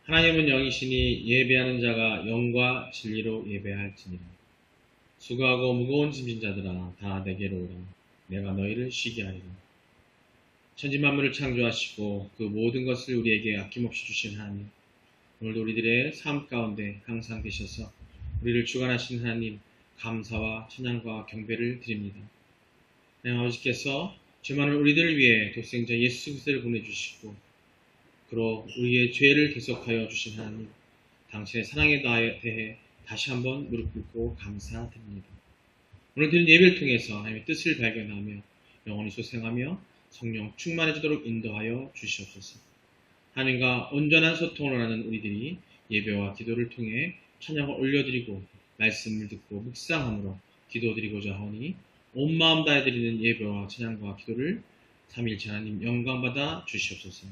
하나님은 영이시니 예배하는 자가 영과 진리로 예배할지니라. 수고하고 무거운 짐진 자들아 다 내게로 오라. 내가 너희를 쉬게 하리라. 천지만물을 창조하시고 그 모든 것을 우리에게 아낌없이 주신 하나님, 오늘도 우리들의 삶 가운데 항상 계셔서 우리를 주관하신 하나님, 감사와 찬양과 경배를 드립니다. 하나님 아버지께서 죄 많은 우리들을 위해 독생자 예수 그리스도를 보내주시고 그로 우리의 죄를 대속하여 주신 하나님, 당신의 사랑에 대해 다시 한번 무릎 꿇고 감사드립니다. 오늘 드린 예배를 통해서 하나님의 뜻을 발견하며 영원히 소생하며 성령 충만해지도록 인도하여 주시옵소서. 하나님과 온전한 소통을 원하는 우리들이 예배와 기도를 통해 찬양을 올려드리고 말씀을 듣고 묵상함으로 기도드리고자 하오니 온 마음 다해 드리는 예배와 찬양과 기도를 삼위일체 하나님 영광받아 주시옵소서.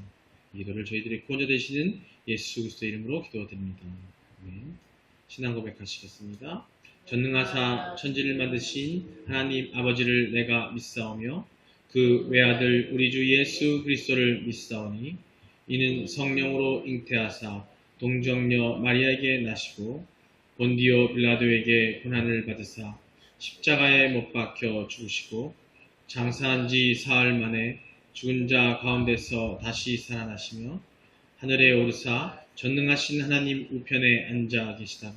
이 기도를 저희들의 구원자 되시는 예수 그리스도의 이름으로 기도드립니다. 아멘. 신앙 고백하시겠습니다. 전능하사 천지를 만드신 하나님 아버지를 내가 믿사오며 그 외아들 우리 주 예수 그리스도를 믿사오니 이는 성령으로 잉태하사 동정녀 마리아에게 나시고 본디오 빌라도에게 고난을 받으사 십자가에 못 박혀 죽으시고 장사한 지 사흘 만에 죽은 자 가운데서 다시 살아나시며 하늘에 오르사 전능하신 하나님 우편에 앉아 계시다가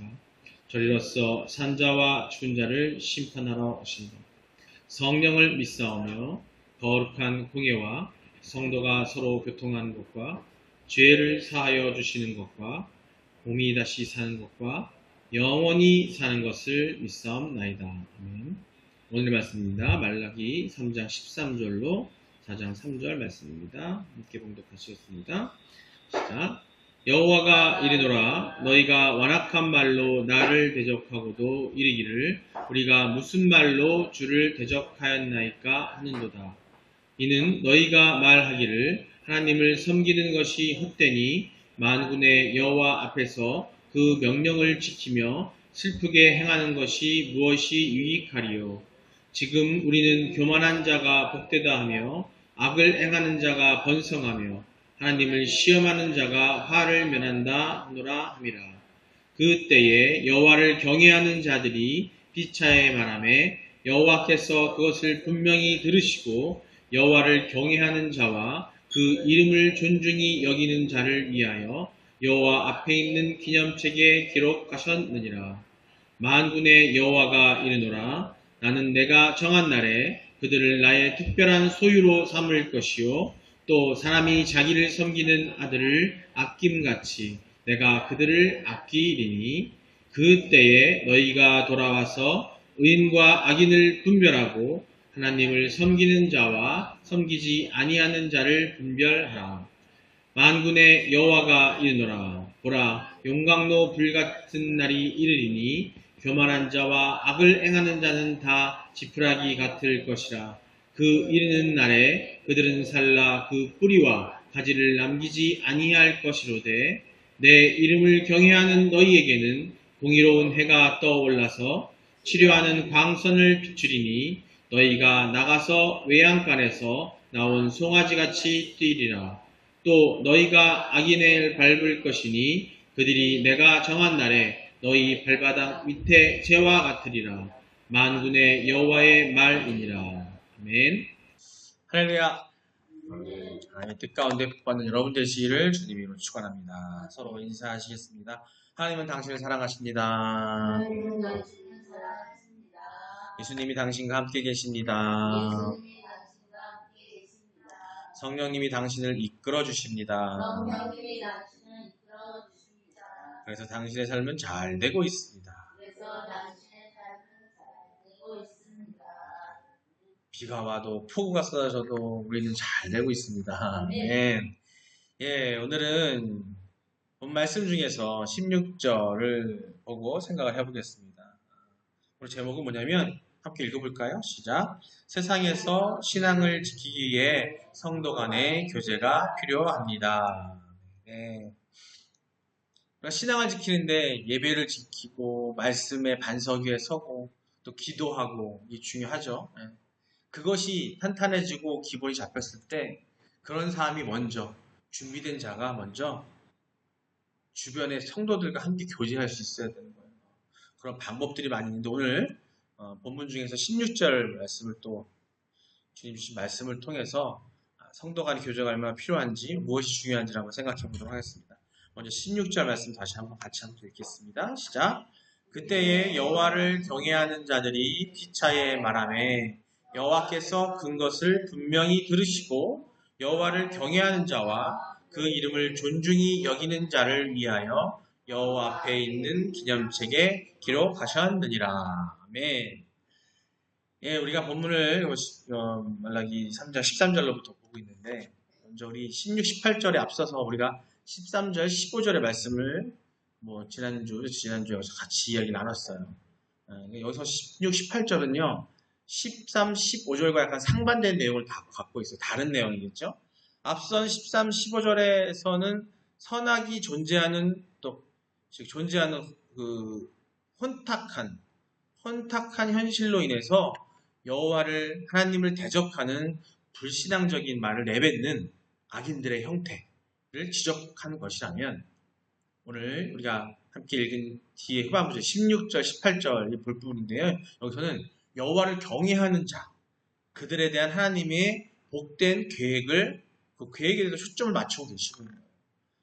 저리로서 산자와 죽은 자를 심판하러 오신다. 성령을 믿사오며 거룩한 공예와 성도가 서로 교통하는 것과 죄를 사하여 주시는 것과 몸이 다시 사는 것과 영원히 사는 것을 믿사옵나이다. 아멘. 오늘 말씀입니다. 말라기 3장 13절로 4장 3절 말씀입니다. 함께 봉독하시겠습니다. 시작. 여호와가 이르노라 너희가 완악한 말로 나를 대적하고도 이르기를 우리가 무슨 말로 주를 대적하였나이까 하는도다. 이는 너희가 말하기를 하나님을 섬기는 것이 헛되니 만군의 여호와 앞에서 그 명령을 지키며 슬프게 행하는 것이 무엇이 유익하리요. 지금 우리는 교만한 자가 복되다 하며 악을 행하는 자가 번성하며 하나님을 시험하는 자가 화를 면한다 하노라 함이라. 그 때에 여호와를 경외하는 자들이 피차에 말하매 여호와께서 그것을 분명히 들으시고 여호와를 경외하는 자와 그 이름을 존중히 여기는 자를 위하여 여호와 앞에 있는 기념책에 기록하셨느니라. 만군의 여호와가 이르노라 나는 내가 정한 날에 그들을 나의 특별한 소유로 삼을 것이요 또 사람이 자기를 섬기는 아들을 아낌같이 내가 그들을 아끼리니 그 때에 너희가 돌아와서 의인과 악인을 분별하고 하나님을 섬기는 자와 섬기지 아니하는 자를 분별하라. 만군의 여호와가 이르노라 보라 용광로 불같은 날이 이르리니 교만한 자와 악을 행하는 자는 다 지푸라기 같을 것이라. 그 이르는 날에 그들은 살라 그 뿌리와 가지를 남기지 아니할 것이로되 내 이름을 경외하는 너희에게는 공의로운 해가 떠올라서 치료하는 광선을 비추리니 너희가 나가서 외양간에서 나온 송아지같이 뛰리라. 또 너희가 악인을 밟을 것이니 그들이 내가 정한 날에 너희 발바닥 밑에 재와 같으리라. 만군의 여호와의 말이니라. 아멘. 할렐루야. 하나님의 뜻 가운데 복받는 여러분 되시기를 주님 이름으로 축원합니다. 서로 인사하시겠습니다. 하나님은 당신을 사랑하십니다. 예수님이 당신과 함께 계십니다. 성령님이 당신을 이끌어 주십니다. 그래서 당신의 삶은 잘 되고 있습니다. 비가 와도 폭우가 쏟아져도 우리는 잘 되고 있습니다. 아멘. 예, 오늘은 본 말씀 중에서 16절을 보고 생각을 해보겠습니다. 오늘 제목은 뭐냐면 함께 읽어볼까요? 시작. 세상에서 신앙을 지키기 위해 성도 간의 교제가 필요합니다. 네. 신앙을 지키는데 예배를 지키고 말씀의 반석 위에 서고 또 기도하고 이게 중요하죠. 예. 그것이 탄탄해지고 기본이 잡혔을 때 그런 사람이 먼저 준비된 자가 먼저 주변의 성도들과 함께 교제할 수 있어야 되는 거예요. 그런 방법들이 많이 있는데 오늘 본문 중에서 16절 말씀을 또 주님 주신 말씀을 통해서 성도 간의 교제가 얼마나 필요한지 무엇이 중요한지 한번 생각해 보도록 하겠습니다. 먼저 16절 말씀 다시 한번 같이 한번 읽겠습니다. 시작. 그때에 여호와를 경외하는 자들이 피차에 말하매 여호와께서 큰 것을 분명히 들으시고 여호와를 경외하는 자와 그 이름을 존중히 여기는 자를 위하여 여호와 앞에 있는 기념책에 기록하셨느니라. 아멘. 예, 우리가 본문을 말라기 3장 13절로부터 보고 있는데 먼저 우리 16, 18절에 앞서서 우리가 13절, 15절의 말씀을 지난주에 여기서 같이 이야기 나눴어요. 여기서 16, 18절은요 13, 15절과 약간 상반된 내용을 다 갖고 있어요. 다른 내용이겠죠. 앞선 13, 15절에서는 선악이 존재하는 즉 존재하는 그 혼탁한 현실로 인해서 여호와를 하나님을 대적하는 불신앙적인 말을 내뱉는 악인들의 형태를 지적하는 것이라면 오늘 우리가 함께 읽은 뒤에 후반부죠. 16절, 18절이 볼 부분인데요. 여기서는 여호와를 경외하는 자, 그들에 대한 하나님의 복된 계획을 그 계획에 대해서 초점을 맞추고 계시는 거예요.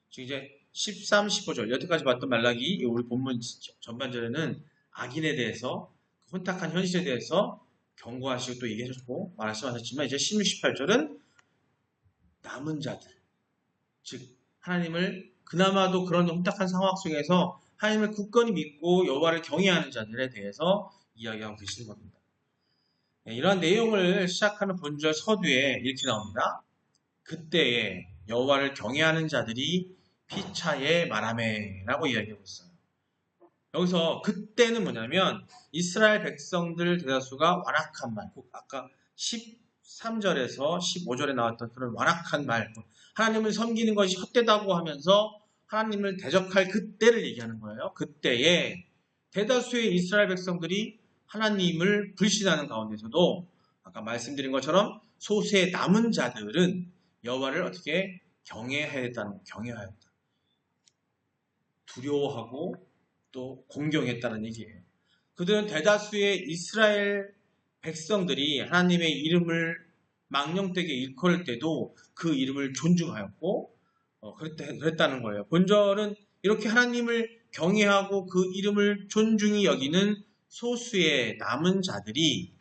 지금 이제 13, 15절 여태까지 봤던 말라기 우리 본문 전반절에는 악인에 대해서 혼탁한 현실에 대해서 경고하시고 또 얘기하셨고 말씀하셨지만 이제 16, 18절은 남은 자들 즉 하나님을 그나마도 그런 혼탁한 상황 속에서 하나님을 굳건히 믿고 여호와를 경외하는 자들에 대해서 이야기하고 계시는 겁니다. 이러한 내용을 시작하는 본절 서두에 이렇게 나옵니다. 그때에 여호와를 경외하는 자들이 피차에 말하매 라고 이야기하고 있어요. 여기서 그때는 뭐냐면 이스라엘 백성들 대다수가 완악한 말, 아까 13절에서 15절에 나왔던 그런 완악한 말, 하나님을 섬기는 것이 헛되다고 하면서 하나님을 대적할 그때를 얘기하는 거예요. 그때에 대다수의 이스라엘 백성들이 하나님을 불신하는 가운데서도 아까 말씀드린 것처럼 소수의 남은 자들은 여호와를 어떻게 경외하였다. 두려워하고 또 공경했다는 얘기예요. 그들은 대다수의 이스라엘 백성들이 하나님의 이름을 망령되게 일컬을 때도 그 이름을 존중하였고 그랬다는 거예요. 본절은 이렇게 하나님을 경외하고 그 이름을 존중히 여기는 소수의 남은 자들이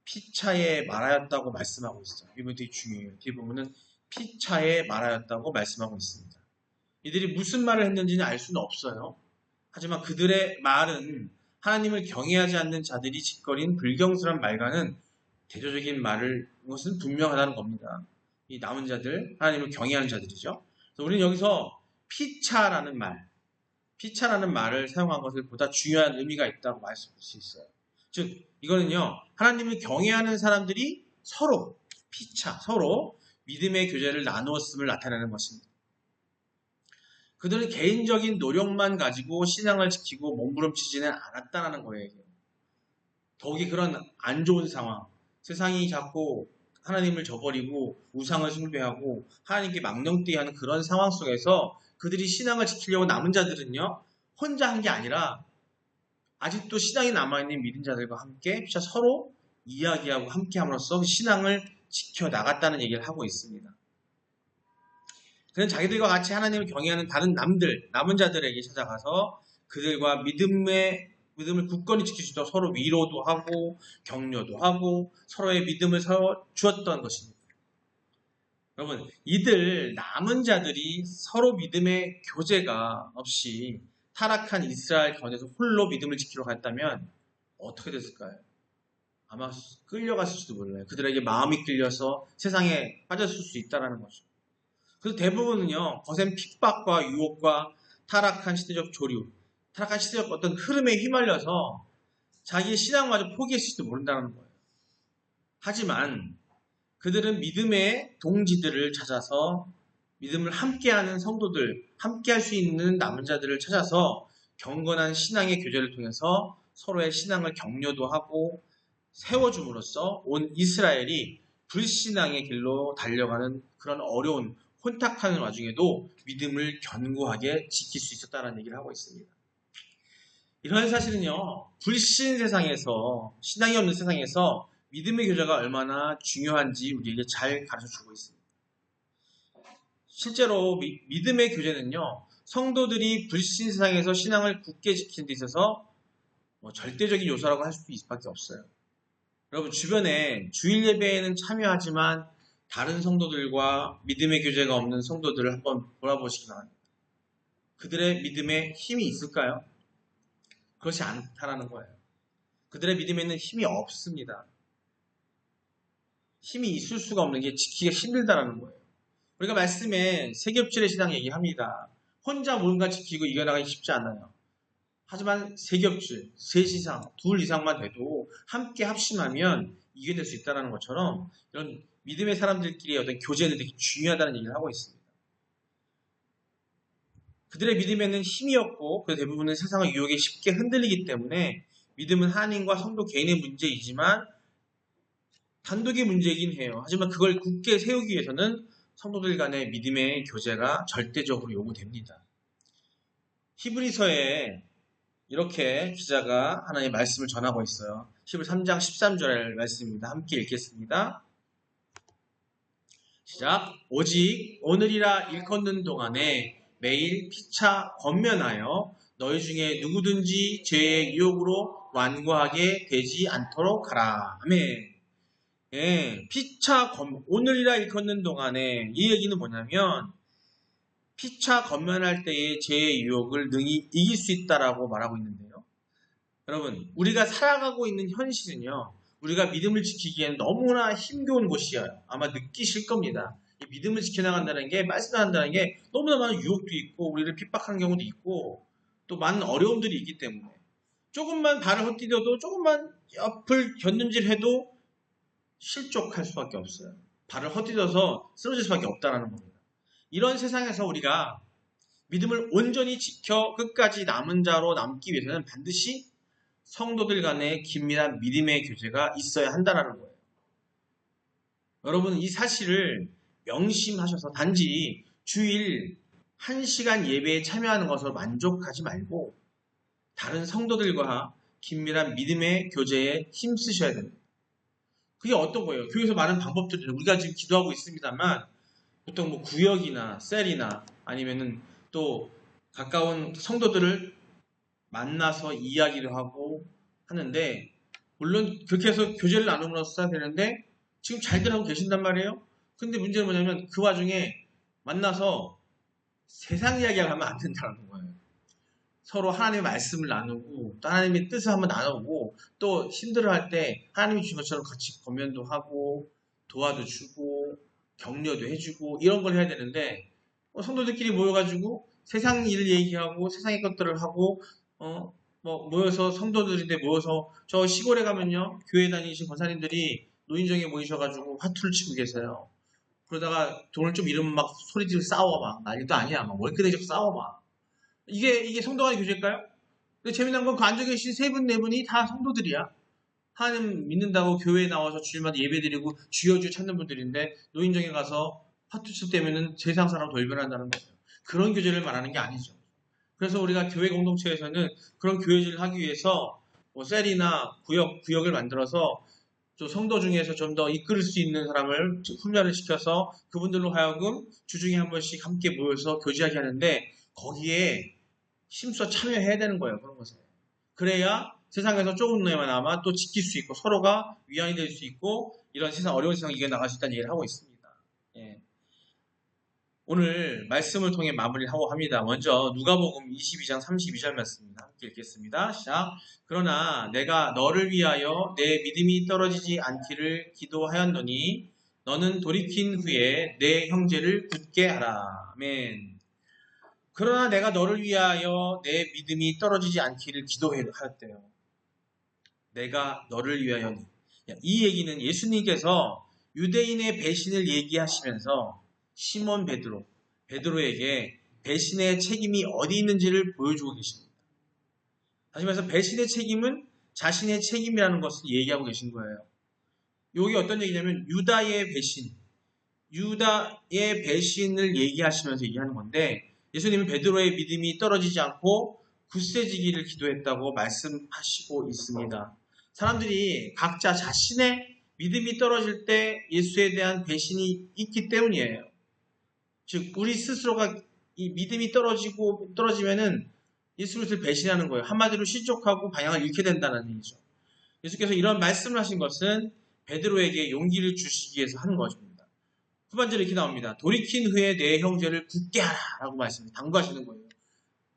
피차에 말하였다고 말씀하고 있어요. 이 부분이 되게 중요해요. 뒤에 보면은 피차에 말하였다고 말씀하고 있습니다. 이들이 무슨 말을 했는지는 알 수는 없어요. 하지만 그들의 말은 하나님을 경외하지 않는 자들이 짓거린 불경스러운 말과는 대조적인 것은 분명하다는 겁니다. 이 남은 자들, 하나님을 경외하는 자들이죠. 그래서 우리는 여기서 피차라는 말을 사용한 것을 보다 중요한 의미가 있다고 말씀할 수 있어요. 즉, 이거는요, 하나님을 경외하는 사람들이 서로 믿음의 교제를 나누었음을 나타내는 것입니다. 그들은 개인적인 노력만 가지고 신앙을 지키고 몸부림치지는 않았다는 거예요. 더욱이 그런 안 좋은 상황, 세상이 자꾸 하나님을 저버리고 우상을 숭배하고 하나님께 망령되이하는 그런 상황 속에서 그들이 신앙을 지키려고 남은 자들은요, 혼자 한 게 아니라 아직도 신앙이 남아있는 믿은 자들과 함께 서로 이야기하고 함께함으로써 신앙을 지켜나갔다는 얘기를 하고 있습니다. 그는 자기들과 같이 하나님을 경외하는 다른 남은 자들에게 찾아가서 그들과 믿음을 굳건히 지킬 수 있도록 서로 위로도 하고 격려도 하고 서로의 믿음을 주었던 것입니다. 여러분, 이들 남은 자들이 서로 믿음의 교제가 없이 타락한 이스라엘 가운데서 홀로 믿음을 지키려고 했다면 어떻게 됐을까요? 아마 끌려갔을지도 몰라요. 그들에게 마음이 끌려서 세상에 빠졌을 수 있다는 거죠. 그래서 대부분은요, 거센 핍박과 유혹과 타락한 시대적 조류, 타락한 시대적 어떤 흐름에 휘말려서 자기의 신앙마저 포기했을지도 모른다는 거예요. 하지만 그들은 믿음의 동지들을 찾아서 믿음을 함께하는 성도들, 함께할 수 있는 남은 자들을 찾아서 경건한 신앙의 교제를 통해서 서로의 신앙을 격려도 하고 세워줌으로써 온 이스라엘이 불신앙의 길로 달려가는 그런 어려운 혼탁하는 와중에도 믿음을 견고하게 지킬 수 있었다는 얘기를 하고 있습니다. 이런 사실은요, 불신 세상에서, 신앙이 없는 세상에서 믿음의 교제가 얼마나 중요한지 우리에게 잘 가르쳐 주고 있습니다. 실제로 믿음의 교제는요, 성도들이 불신 세상에서 신앙을 굳게 지키는 데 있어서 절대적인 요소라고 할 수밖에 없어요. 여러분, 주변에 주일 예배에는 참여하지만 다른 성도들과 믿음의 교제가 없는 성도들을 한번 돌아보시기 바랍니다. 그들의 믿음에 힘이 있을까요? 그렇지 않다라는 거예요. 그들의 믿음에는 힘이 없습니다. 힘이 있을 수가 없는 게 지키기가 힘들다라는 거예요. 우리가 말씀에 세겹질의 신앙 얘기합니다. 혼자 뭔가 지키고 이겨나가기 쉽지 않아요. 하지만 세겹질, 셋 이상, 둘 이상만 돼도 함께 합심하면 이겨낼 수 있다는 것처럼 이런 믿음의 사람들끼리 어떤 교제는 되게 중요하다는 얘기를 하고 있습니다. 그들의 믿음에는 힘이 없고 그 대부분은 세상의 유혹에 쉽게 흔들리기 때문에 믿음은 하나님과 성도 개인의 문제이지만 단독의 문제이긴 해요. 하지만 그걸 굳게 세우기 위해서는 성도들 간의 믿음의 교제가 절대적으로 요구됩니다. 히브리서에 이렇게 기자가 하나님의 말씀을 전하고 있어요. 13장 13절 말씀입니다. 함께 읽겠습니다. 시작. 오직 오늘이라 일컫는 동안에 매일 피차 권면하여 너희 중에 누구든지 죄의 유혹으로 완고하게 되지 않도록 하라. 아멘. 예, 오늘이라 일컫는 동안에 이 얘기는 뭐냐면 피차 권면할 때의 죄의 유혹을 능히 이길 수 있다라고 말하고 있는데요. 여러분, 우리가 살아가고 있는 현실은요, 우리가 믿음을 지키기에는 너무나 힘겨운 곳이에요. 아마 느끼실 겁니다. 이 믿음을 지켜나간다는 게, 말씀한다는 게 너무나 많은 유혹도 있고, 우리를 핍박하는 경우도 있고, 또 많은 어려움들이 있기 때문에 조금만 발을 헛디뎌도, 조금만 옆을 곁눈질해도 실족할 수밖에 없어요. 발을 헛디뎌서 쓰러질 수밖에 없다는 겁니다. 이런 세상에서 우리가 믿음을 온전히 지켜 끝까지 남은 자로 남기 위해서는 반드시 성도들 간의 긴밀한 믿음의 교제가 있어야 한다는 거예요. 여러분, 이 사실을 명심하셔서 단지 주일 1시간 예배에 참여하는 것으로 만족하지 말고 다른 성도들과 긴밀한 믿음의 교제에 힘쓰셔야 됩니다. 그게 어떤 거예요? 교회에서 많은 방법들이 우리가 지금 기도하고 있습니다만 보통 뭐 구역이나 셀이나 아니면은 또 가까운 성도들을 만나서 이야기를 하고 하는데 물론 그렇게 해서 교제를 나눔으로써 써야 되는데 지금 잘들 하고 계신단 말이에요. 근데 문제는 뭐냐면 그 와중에 만나서 세상 이야기를 하면 안 된다는 거예요. 서로 하나님의 말씀을 나누고 또 하나님의 뜻을 한번 나누고 또 힘들어할 때 하나님이 주신 것처럼 같이 권면도 하고 도와도 주고 격려도 해주고 이런 걸 해야 되는데 성도들끼리 모여가지고 세상 일을 얘기하고 세상의 것들을 하고 모여서 성도들인데 모여서 저 시골에 가면요 교회 다니신 권사님들이 노인정에 모이셔가지고 화투를 치고 계세요. 그러다가 돈을 좀 잃으면 막 소리 지르고 싸워 막 난리도 아니야 막 월급내적 싸워 막 이게 성도 간의 교제일까요? 근데 재미난 건 그 앉아 계신 세 분 네 분이 다 성도들이야. 하나님 믿는다고 교회에 나와서 주일마다 예배드리고 주여 찾는 분들인데 노인정에 가서 화투 칠 때면은 세상 사람 돌변한다는 거예요. 그런 교제를 말하는 게 아니죠. 그래서 우리가 교회 공동체에서는 그런 교제를 하기 위해서 뭐 셀이나 구역을 만들어서 또 성도 중에서 좀 더 이끌을 수 있는 사람을 훈련을 시켜서 그분들로 하여금 주중에 한 번씩 함께 모여서 교제하게 하는데 거기에 힘써 참여해야 되는 거예요. 그런 것에. 그래야 세상에서 조금나마 또 지킬 수 있고 서로가 위안이 될 수 있고 이런 세상 어려운 세상을 이겨나갈 수 있다는 얘기를 하고 있습니다. 예. 오늘 말씀을 통해 마무리하고 합니다. 먼저 누가복음 22장 32절 말씀입니다. 함께 읽겠습니다. 시작. 그러나 내가 너를 위하여 내 믿음이 떨어지지 않기를 기도하였노니 너는 돌이킨 후에 내 형제를 굳게 하라. 아멘. 그러나 내가 너를 위하여 내 믿음이 떨어지지 않기를 기도하였대요. 내가 너를 위하여는. 이 얘기는 예수님께서 유대인의 배신을 얘기하시면서 시몬 베드로에게 배신의 책임이 어디 있는지를 보여주고 계십니다. 다시 말해서 배신의 책임은 자신의 책임이라는 것을 얘기하고 계신 거예요. 여기 어떤 얘기냐면 유다의 배신을 얘기하시면서 얘기하는 건데 예수님은 베드로의 믿음이 떨어지지 않고 굳세지기를 기도했다고 말씀하시고 있습니다. 사람들이 각자 자신의 믿음이 떨어질 때 예수에 대한 배신이 있기 때문이에요. 즉 우리 스스로가 이 믿음이 떨어지면은 예수를 배신하는 거예요. 한마디로 실족하고 방향을 잃게 된다는 얘기죠. 예수께서 이런 말씀을 하신 것은 베드로에게 용기를 주시기 위해서 하는 것입니다. 후반절에 이렇게 나옵니다. 돌이킨 후에 내 형제를 굳게 하라 라고 당부하시는 거예요.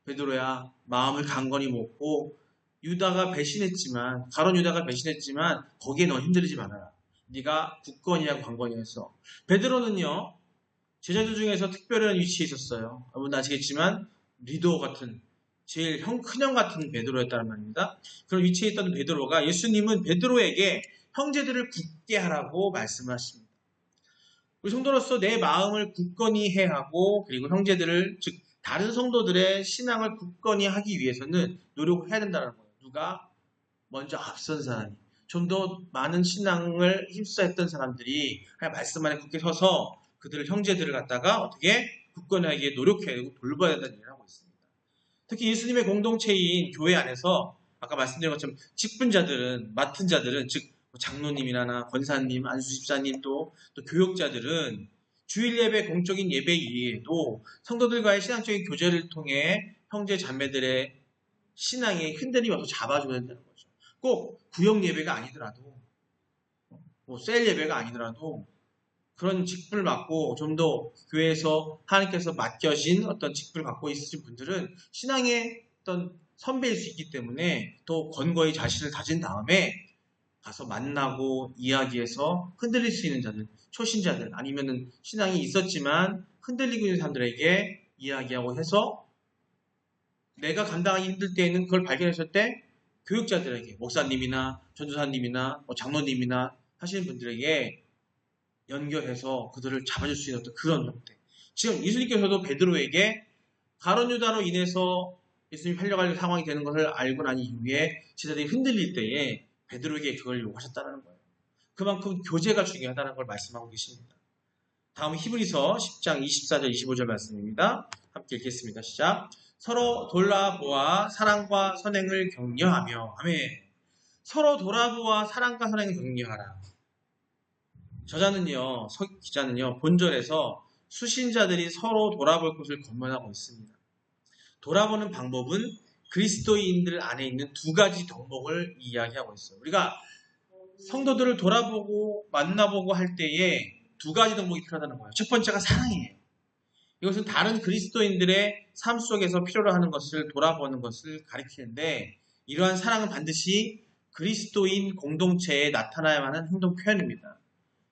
베드로야 마음을 강건히 먹고 가론 유다가 배신했지만 거기에 너 힘들이지 말아라. 네가 굳건히 하고 강건히 해서. 베드로는요 제자들 중에서 특별한 위치에 있었어요. 여러분 아시겠지만 리더 같은 제일 큰형 같은 베드로였다는 말입니다. 그런 위치에 있던 베드로가 예수님은 베드로에게 형제들을 굳게 하라고 말씀하십니다. 우리 성도로서 내 마음을 굳건히 해야 하고 그리고 형제들을 즉 다른 성도들의 신앙을 굳건히 하기 위해서는 노력을 해야 된다는 거예요. 누가 먼저 앞선 사람이 좀 더 많은 신앙을 힘써했던 사람들이 그냥 말씀 안에 굳게 서서 그들을 형제들을 갖다가 어떻게 굳건히 하기에 노력해야 되고 돌봐야 된다는 얘기를 하고 있습니다. 특히 예수님의 공동체인 교회 안에서 아까 말씀드린 것처럼 맡은 자들은 즉 장로님이나 권사님, 안수집사님 또 교역자들은 주일 예배, 공적인 예배 이외에도 성도들과의 신앙적인 교제를 통해 형제 자매들의 신앙의 흔들림이 와서 잡아줘야 된다는 거죠. 꼭 구역 예배가 아니더라도 셀 예배가 아니더라도 그런 직분을 맡고 좀 더 교회에서 하나님께서 맡겨진 어떤 직분을 갖고 있으신 분들은 신앙의 어떤 선배일 수 있기 때문에 또 권고히 자신을 다진 다음에 가서 만나고 이야기해서 흔들릴 수 있는 자들, 초신자들 아니면은 신앙이 있었지만 흔들리고 있는 사람들에게 이야기하고 해서 내가 감당하기 힘들 때에는 그걸 발견했을 때 교육자들에게 목사님이나 전도사님이나 장로님이나 하시는 분들에게 연결해서 그들을 잡아줄 수 있는 어떤 그런 형태. 지금 예수님께서도 베드로에게 가룟 유다로 인해서 예수님이 팔려갈 상황이 되는 것을 알고 난 이후에 제자들이 흔들릴 때에 베드로에게 그걸 요구하셨다는 거예요. 그만큼 교제가 중요하다는 걸 말씀하고 계십니다. 다음 히브리서 10장 24절 25절 말씀입니다. 함께 읽겠습니다. 시작. 서로 돌아보아 사랑과 선행을 격려하며 아멘. 서로 돌아보아 사랑과 선행을 격려하라. 저자는요, 기자는요, 본절에서 수신자들이 서로 돌아볼 것을 권면하고 있습니다. 돌아보는 방법은 그리스도인들 안에 있는 두 가지 덕목을 이야기하고 있어요. 우리가 성도들을 돌아보고 만나보고 할 때에 두 가지 덕목이 필요하다는 거예요. 첫 번째가 사랑이에요. 이것은 다른 그리스도인들의 삶 속에서 필요로 하는 것을 돌아보는 것을 가리키는데 이러한 사랑은 반드시 그리스도인 공동체에 나타나야만 하는 행동 표현입니다.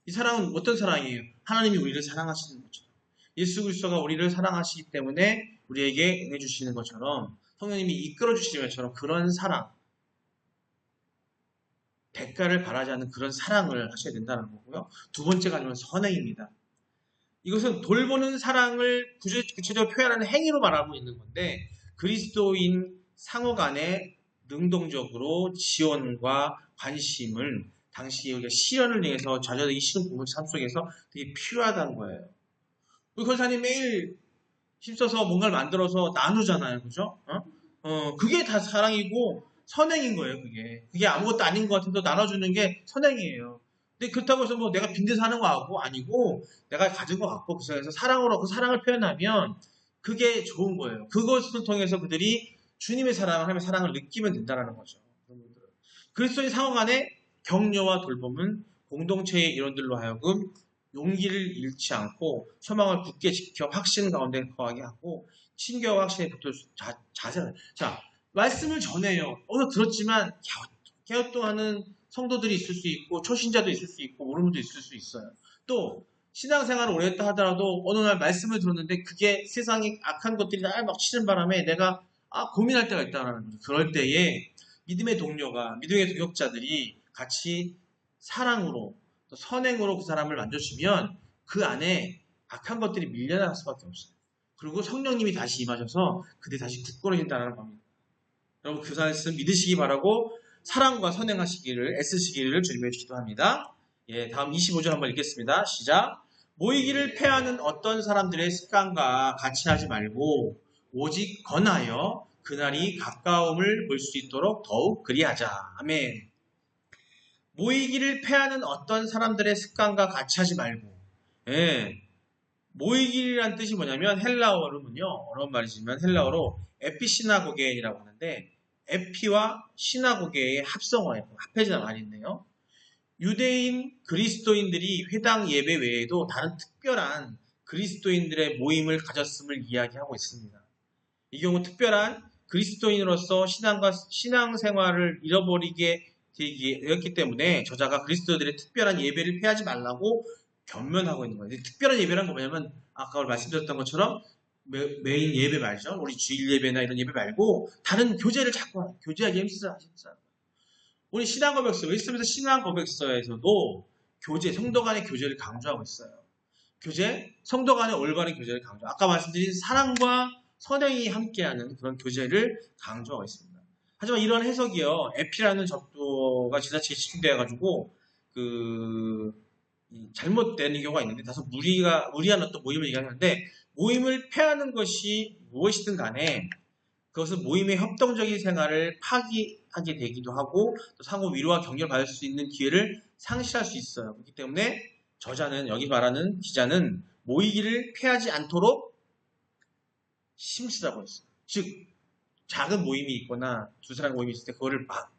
이 사랑은 어떤 사랑이에요? 하나님이 우리를 사랑하시는 것처럼 예수 그리스도가 우리를 사랑하시기 때문에 우리에게 은혜 주시는 것처럼 성령님이 이끌어 주시는 것처럼 그런 사랑 대가를 바라지 않는 그런 사랑을 하셔야 된다는 거고요. 두 번째가 아니면 선행입니다. 이것은 돌보는 사랑을 구체적으로 표현하는 행위로 말하고 있는 건데 그리스도인 상호 간에 능동적으로 지원과 관심을 당시 우리가 시련을 통해서 좌절되기 싫은 부분 삶 속에서 되게 필요하다는 거예요. 우리 권사님 매일 힘써서 뭔가를 만들어서 나누잖아요. 그죠? 그게 다 사랑이고 선행인 거예요. 그게 아무것도 아닌 것 같아도 나눠주는 게 선행이에요. 근데 그렇다고 해서 뭐 내가 빈대서 하는 거 아니고 내가 가진 것 같고 그래서 사랑으로 그 사랑을 표현하면 그게 좋은 거예요. 그것을 통해서 그들이 주님의 사랑을 하면 사랑을 느끼면 된다는 거죠. 그리스도인 상호 간의 격려와 돌봄은 공동체의 일원들로 하여금 용기를 잃지 않고 소망을 굳게 지켜 확신 가운데 거하게 하고 신교와 확신에 붙을 자세를. 자, 말씀을 전해요. 어디서 들었지만 갸우뚱하는 성도들이 있을 수 있고 초신자도 있을 수 있고 모르는 분도 있을 수 있어요. 또 신앙생활을 오래 했다 하더라도 어느 날 말씀을 들었는데 그게 세상의 악한 것들이 날 막 치는 바람에 내가 고민할 때가 있다는 거죠. 그럴 때에 믿음의 동료가 믿음의 교역자들이 같이 사랑으로 또 선행으로 그 사람을 만져주면 그 안에 악한 것들이 밀려날 수밖에 없어요. 그리고 성령님이 다시 임하셔서 그들이 다시 굳건해진다는 겁니다. 여러분 그 말씀 믿으시기 바라고 사랑과 선행하시기를 애쓰시기를 주님의 기도합니다. 예, 다음 25절 한번 읽겠습니다. 시작. 모이기를 패하는 어떤 사람들의 습관과 같이 하지 말고 오직 권하여 그날이 가까움을 볼 수 있도록 더욱 그리하자. 아멘. 모이기를 패하는 어떤 사람들의 습관과 같이 하지 말고, 예, 모이기란 뜻이 뭐냐면 헬라어로는요, 어려운 말이지만 헬라어로 에피시나고게인이라고 하는데 에피와 시나고게의 합성어예요. 합해진 말인데요. 유대인 그리스도인들이 회당 예배 외에도 다른 특별한 그리스도인들의 모임을 가졌음을 이야기하고 있습니다. 이 경우 특별한 그리스도인으로서 신앙생활을 잃어버리게 되었기 때문에 저자가 그리스도인들의 특별한 예배를 피하지 말라고 견면하고 있는 거예요. 특별한 예배란 거 뭐냐면 아까 말씀드렸던 것처럼 메인 예배 말이죠. 우리 주일 예배나 이런 예배 말고 다른 교제를 자꾸 교제하기 힘쓰라. 우리 신앙고백서, 웨스트민스터 신앙고백서에서도 교제, 성도 간의 교제를 강조하고 있어요. 교제, 성도 간의 올바른 교제를 강조. 아까 말씀드린 사랑과 선행이 함께하는 그런 교제를 강조하고 있습니다. 하지만 이런 해석이요, 에피라는 접두가 지나치게 집중되어가지고 잘못되는 경우가 있는데 다소 무리한 어떤 모임을 얘기하는데 모임을 패하는 것이 무엇이든 간에 그것은 모임의 협동적인 생활을 파기하게 되기도 하고 또 상호 위로와 격려를 받을 수 있는 기회를 상실할 수 있어요. 그렇기 때문에 저자는 여기 말하는 기자는 모이기를 피하지 않도록 힘쓰라고 했어요. 즉 작은 모임이 있거나 두 사람 모임이 있을 때 그거를 막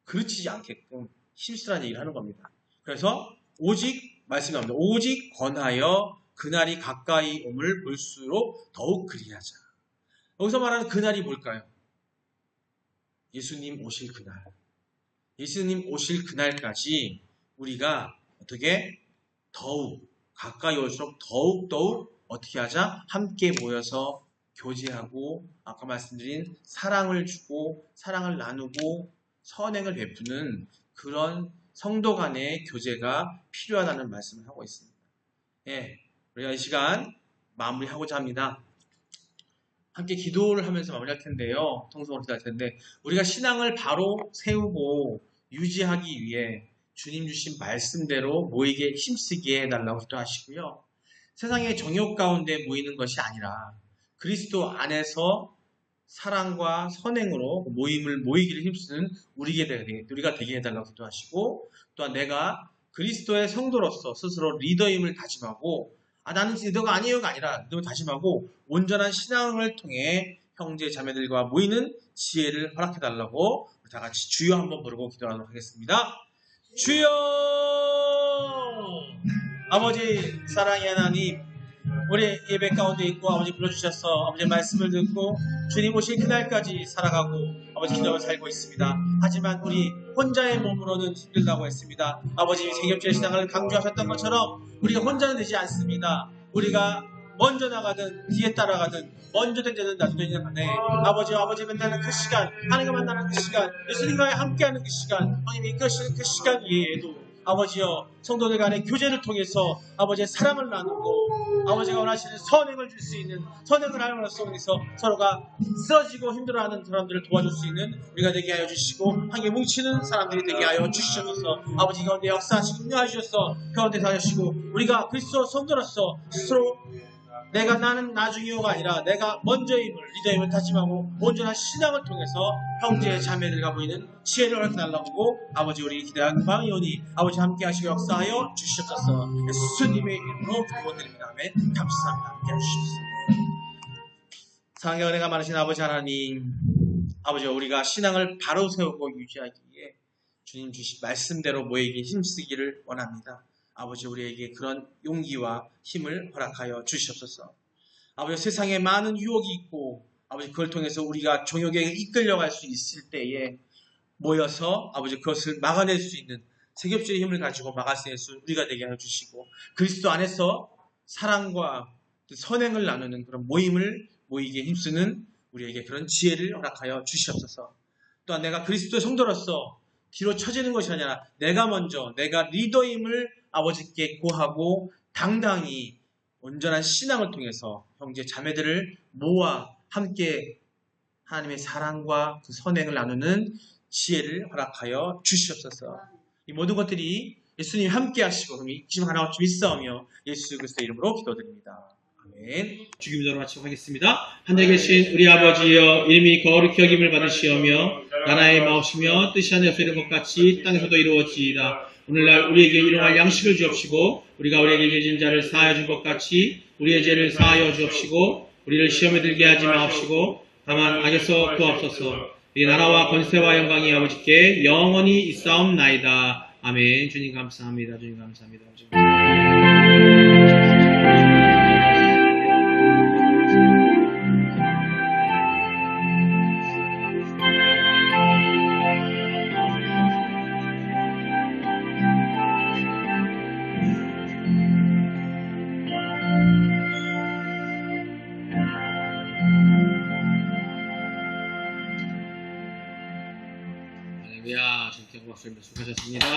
그르치지 않게끔 힘쓰라는 얘기를 하는 겁니다. 그래서 오직 말씀이 나옵니다. 오직 권하여 그날이 가까이 옴을 볼수록 더욱 그리하자. 여기서 말하는 그날이 뭘까요? 예수님 오실 그날. 예수님 오실 그날까지 우리가 어떻게 더욱 가까이 올수록 더욱 어떻게 하자? 함께 모여서 교제하고 아까 말씀드린 사랑을 주고 사랑을 나누고 선행을 베푸는 그런 성도 간의 교제가 필요하다는 말씀을 하고 있습니다. 예, 우리가 이 시간 마무리하고자 합니다. 함께 기도를 하면서 마무리할 텐데요. 통성으로 기도할 텐데 우리가 신앙을 바로 세우고 유지하기 위해 주님 주신 말씀대로 모이게 힘쓰게 해달라고 기도하시고요. 세상의 정욕 가운데 모이는 것이 아니라 그리스도 안에서 사랑과 선행으로 모이기를 힘쓰는 우리가 되게 해달라고 기도하시고 또한 내가 그리스도의 성도로서 스스로 리더임을 다짐하고 나는 리더가 아니에요가 아니라 리더를 다짐하고 온전한 신앙을 통해 형제 자매들과 모이는 지혜를 허락해달라고 우리 다 같이 주여 한번 부르고 기도하도록 하겠습니다. 주여! 아버지 사랑의 하나님, 우리 예배 가운데 있고 아버지 불러주셔서 아버지 말씀을 듣고 주님 오실 그날까지 살아가고 아버지 기도하며 살고 있습니다. 하지만 우리 혼자의 몸으로는 힘들다고 했습니다. 아버지 세겹제 신앙을 강조하셨던 것처럼 우리가 혼자는 되지 않습니다. 우리가 먼저 나가든 뒤에 따라가든 먼저 된 자는 나중에 되는 간에 아버지 만나는 그 시간, 하나님과 만나는 그 시간, 예수님과 함께하는 그 시간, 하나님이 이끄시는 그 시간 이외에도 아버지여 성도들 간의 교제를 통해서 아버지의 사랑을 나누고 아버지가 원하시는 선행을 줄 수 있는 선행을 하면서 우리서 서로가 쓰러지고 힘들어하는 사람들을 도와줄 수 있는 우리가 되게 하여 주시고 함께 뭉치는 사람들이 되게 하여 주시옵소서. 아버지 가운데 역사하시고 인도하여 주셔서 가운데서 하시고 우리가 그리스도 성도로서 스스로 나는 나중이요가 아니라 내가 먼저임을 리더임을 다짐하고 온전한 신앙을 통해서 형제 자매들과 보이는 지혜를 허락해달라고 아버지 우리 기대하는 마음이 오니 아버지 함께 하시고 역사하여 주시옵소서. 예수님의 이름으로 기도드립니다. 아멘. 감사합니다. 함께 해주시옵소서. 사랑의 은혜가 많으신 아버지 하나님, 아버지 우리가 신앙을 바로 세우고 유지하기 위해 주님 주신 말씀대로 모이기 힘쓰기를 원합니다. 아버지 우리에게 그런 용기와 힘을 허락하여 주시옵소서. 아버지 세상에 많은 유혹이 있고 아버지 그걸 통해서 우리가 정욕에 이끌려갈 수 있을 때에 모여서 아버지 그것을 막아낼 수 있는 세겹주의 힘을 가지고 막아낼 수 우리가 되게 하여 주시고 그리스도 안에서 사랑과 선행을 나누는 그런 모이기에 힘쓰는 우리에게 그런 지혜를 허락하여 주시옵소서. 또한 내가 그리스도의 성도로서 뒤로 처지는 것이 아니라 내가 리더임을 아버지께 고하고 당당히 온전한 신앙을 통해서 형제 자매들을 모아 함께 하나님의 사랑과 그 선행을 나누는 지혜를 허락하여 주시옵소서. 이 모든 것들이 예수님이 함께 하시고 이심 하나가 좀 있어오며 예수 그리스도의 이름으로 기도드립니다. 아멘. 주기도로 마치고 하겠습니다. 하늘에 계신 우리 아버지여, 이름이 거룩히 여김을 받으시오며 나라의 마옵시며 뜻이 하늘에서 이룬 것 같이 땅에서도 이루어지이다. 오늘날 우리에게 일용할 양식을 주옵시고 우리가 우리에게 죄진 자를 사하여 준 것 같이 우리의 죄를 사하여 주옵시고 우리를 시험에 들게 하지 마옵시고 다만 악에서 구하옵소서. 이 나라와 권세와 영광이 아버지께 영원히 있사옵나이다. 아멘. 주님 감사합니다. 주님 감사합니다. 할렐루야. 주님께 박수를 수고하셨습니다.